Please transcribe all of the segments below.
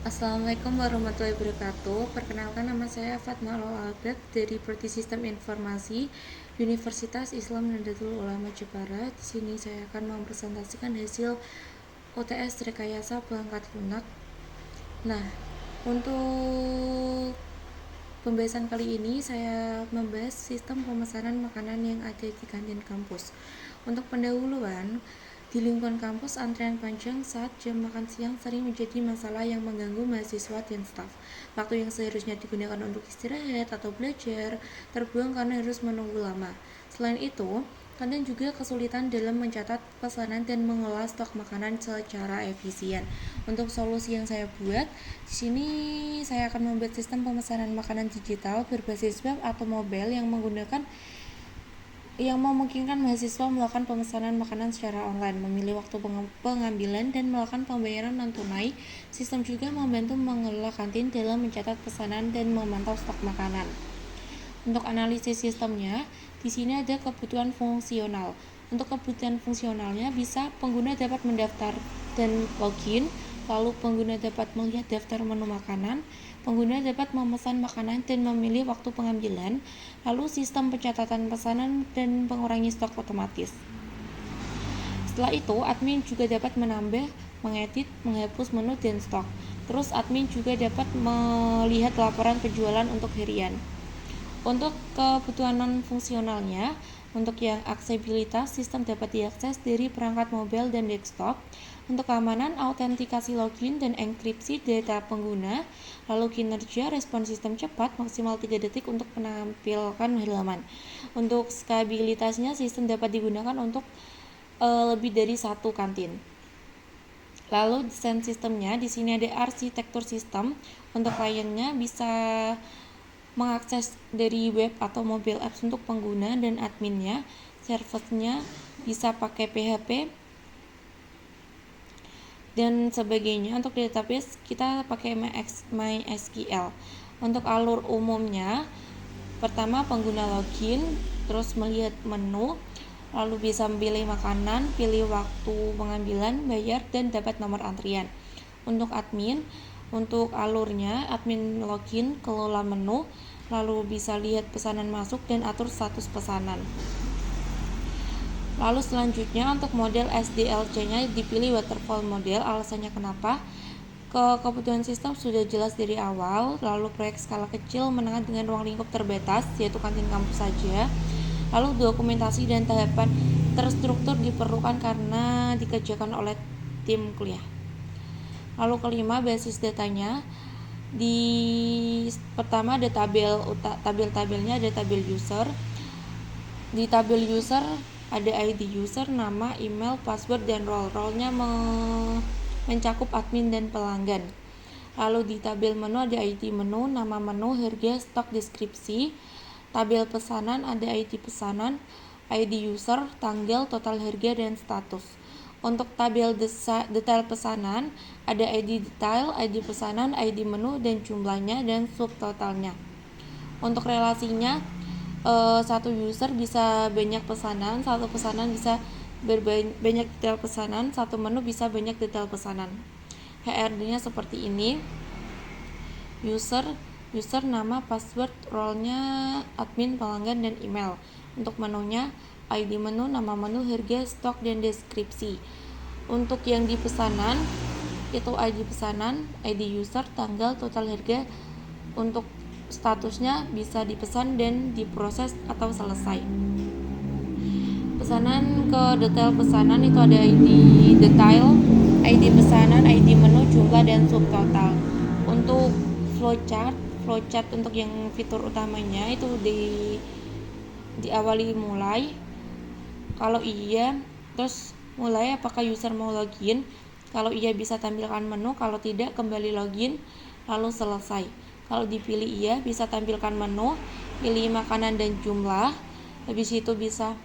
Assalamualaikum warahmatullahi wabarakatuh. Perkenalkan, nama saya Fatma Albert dari Prodi Sistem Informasi Universitas Islam Nahdlatul Ulama Jepara. Di sini saya akan mempresentasikan hasil UTS Rekayasa Perangkat Lunak. Nah, untuk pembahasan kali ini saya membahas sistem pemesanan makanan yang ada di kantin kampus. Untuk pendahuluan, di lingkungan kampus, antrean panjang saat jam makan siang sering menjadi masalah yang mengganggu mahasiswa dan staf. Waktu yang seharusnya digunakan untuk istirahat atau belajar terbuang karena harus menunggu lama. Selain itu, kantin juga kesulitan dalam mencatat pesanan dan mengelola stok makanan secara efisien. Untuk solusi yang saya buat, di sini saya akan membuat sistem pemesanan makanan digital berbasis web atau mobile yang memungkinkan mahasiswa melakukan pemesanan makanan secara online, memilih waktu pengambilan, dan melakukan pembayaran non-tunai. Sistem juga membantu mengelola kantin dalam mencatat pesanan dan memantau stok makanan. Untuk analisis sistemnya, di sini ada kebutuhan fungsional. Untuk kebutuhan fungsionalnya, bisa pengguna dapat mendaftar dan login, lalu pengguna dapat melihat daftar menu makanan, pengguna dapat memesan makanan dan memilih waktu pengambilan, lalu sistem pencatatan pesanan dan pengurangi stok otomatis. Setelah itu, admin juga dapat menambah, mengedit, menghapus menu dan stok. Terus admin juga dapat melihat laporan penjualan untuk harian. Untuk kebutuhan non-fungsionalnya, untuk yang aksesibilitas, sistem dapat diakses dari perangkat mobile dan desktop. Untuk keamanan, autentikasi login dan enkripsi data pengguna. Lalu kinerja, respon sistem cepat, maksimal 3 detik untuk menampilkan halaman. Untuk skabilitasnya, sistem dapat digunakan untuk lebih dari satu kantin. Lalu desain sistemnya, di sini ada arsitektur sistem. Untuk kliennya bisa mengakses dari web atau mobile apps untuk pengguna dan adminnya. Servernya bisa pakai PHP dan sebagainya. Untuk database kita pakai MySQL. Untuk alur umumnya, pertama pengguna login, terus melihat menu, lalu bisa memilih makanan, pilih waktu pengambilan, bayar, dan dapat nomor antrian. Untuk admin, untuk alurnya, admin login, kelola menu, lalu bisa lihat pesanan masuk dan atur status pesanan. Lalu selanjutnya untuk model SDLC-nya dipilih waterfall model. Alasannya kenapa? Kebutuhan sistem sudah jelas dari awal. Lalu proyek skala kecil menengah dengan ruang lingkup terbatas, yaitu kantin kampus saja. Lalu dokumentasi dan tahapan terstruktur diperlukan karena dikerjakan oleh tim kuliah. Lalu kelima, basis datanya. Pertama ada tabelnya, ada tabel user. Di tabel user ada ID user, nama, email, password, dan role. Role-nya mencakup admin dan pelanggan. Lalu di tabel menu ada ID menu, nama menu, harga, stok, deskripsi. Tabel pesanan ada ID pesanan, ID user, tanggal, total harga, dan status. Untuk tabel detail pesanan ada ID detail, ID pesanan, ID menu, dan jumlahnya, dan subtotalnya. Untuk relasinya, satu user bisa banyak pesanan, satu pesanan bisa banyak detail pesanan, satu menu bisa banyak detail pesanan. HRD-nya seperti ini. User nama, password, role-nya admin, pelanggan, dan email. Untuk menunya, ID menu, nama menu, harga, stok, dan deskripsi. Untuk yang di pesanan itu ID pesanan, ID user, tanggal, total harga. Untuk statusnya bisa dipesan dan diproses atau selesai. Pesanan ke detail pesanan itu ada ID detail, ID pesanan, ID menu, jumlah, dan subtotal. Untuk flowchart untuk yang fitur utamanya itu diawali mulai. Kalau iya, terus mulai apakah user mau login. Kalau iya bisa tampilkan menu, kalau tidak kembali login, lalu selesai. Kalau dipilih iya bisa tampilkan menu, pilih makanan dan jumlah. Habis itu bisa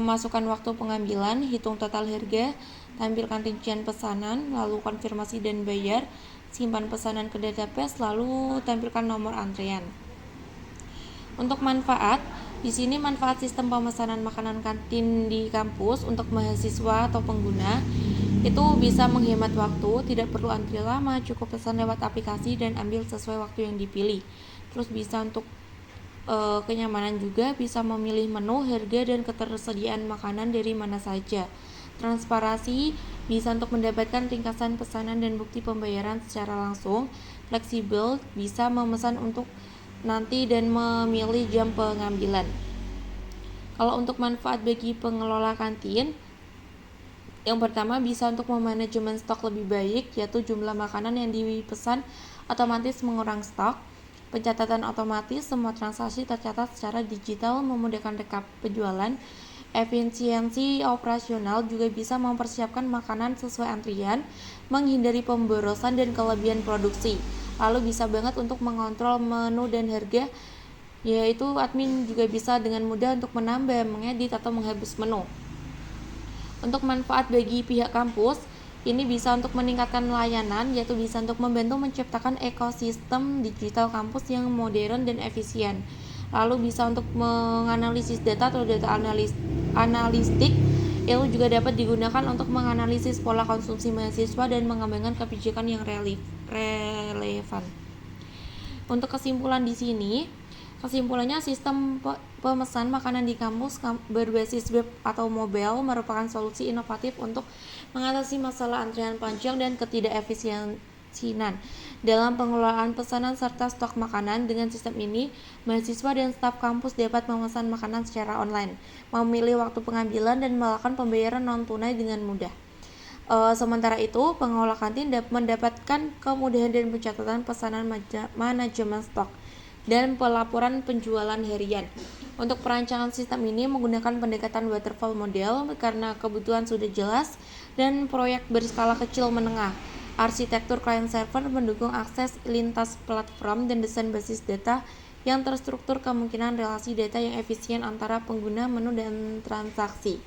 masukkan waktu pengambilan, hitung total harga, tampilkan rincian pesanan, lalu konfirmasi dan bayar, simpan pesanan ke database, lalu tampilkan nomor antrian. Untuk manfaat, di sini manfaat sistem pemesanan makanan kantin di kampus untuk mahasiswa atau pengguna. Itu bisa menghemat waktu, tidak perlu antri lama, cukup pesan lewat aplikasi dan ambil sesuai waktu yang dipilih. Terus bisa untuk kenyamanan juga, bisa memilih menu, harga, dan ketersediaan makanan dari mana saja. Transparansi, bisa untuk mendapatkan ringkasan pesanan dan bukti pembayaran secara langsung. Fleksibel, bisa memesan untuk nanti dan memilih jam pengambilan. Kalau untuk manfaat bagi pengelola kantin, yang pertama bisa untuk memanajemen stok lebih baik, yaitu jumlah makanan yang dipesan otomatis mengurang stok. Pencatatan otomatis, semua transaksi tercatat secara digital memudahkan rekap penjualan. Efisiensi operasional, juga bisa mempersiapkan makanan sesuai antrian, menghindari pemborosan dan kelebihan produksi. Lalu bisa banget untuk mengontrol menu dan harga, yaitu admin juga bisa dengan mudah untuk menambah, mengedit, atau menghapus menu. Untuk manfaat bagi pihak kampus, ini bisa untuk meningkatkan layanan, yaitu bisa untuk membantu menciptakan ekosistem digital kampus yang modern dan efisien. Lalu bisa untuk menganalisis data atau data analistik, itu juga dapat digunakan untuk menganalisis pola konsumsi mahasiswa dan mengembangkan kebijakan yang relevan. Untuk kesimpulannya, sistem pemesan makanan di kampus berbasis web atau mobile merupakan solusi inovatif untuk mengatasi masalah antrian panjang dan ketidakefisiensian dalam pengelolaan pesanan serta stok makanan. Dengan sistem ini, mahasiswa dan staf kampus dapat memesan makanan secara online, memilih waktu pengambilan, dan melakukan pembayaran non-tunai dengan mudah. Sementara itu, pengelola kantin mendapatkan kemudahan dan pencatatan pesanan, manajemen stok, dan pelaporan penjualan harian. Untuk perancangan sistem ini menggunakan pendekatan waterfall model karena kebutuhan sudah jelas dan proyek berskala kecil menengah. Arsitektur client server mendukung akses lintas platform dan desain basis data yang terstruktur, kemungkinan relasi data yang efisien antara pengguna, menu, dan transaksi.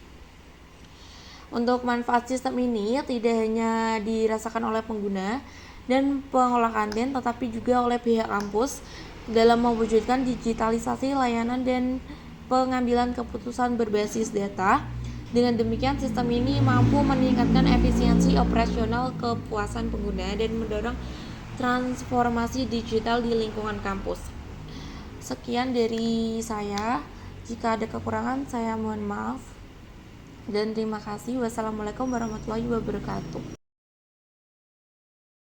Untuk manfaat sistem ini tidak hanya dirasakan oleh pengguna dan pengelola kantin, tetapi juga oleh pihak kampus dalam mewujudkan digitalisasi layanan dan pengambilan keputusan berbasis data. Dengan demikian, sistem ini mampu meningkatkan efisiensi operasional, kepuasan pengguna, dan mendorong transformasi digital di lingkungan kampus. Sekian dari saya. Jika ada kekurangan, saya mohon maaf. Dan terima kasih. Wassalamualaikum warahmatullahi wabarakatuh.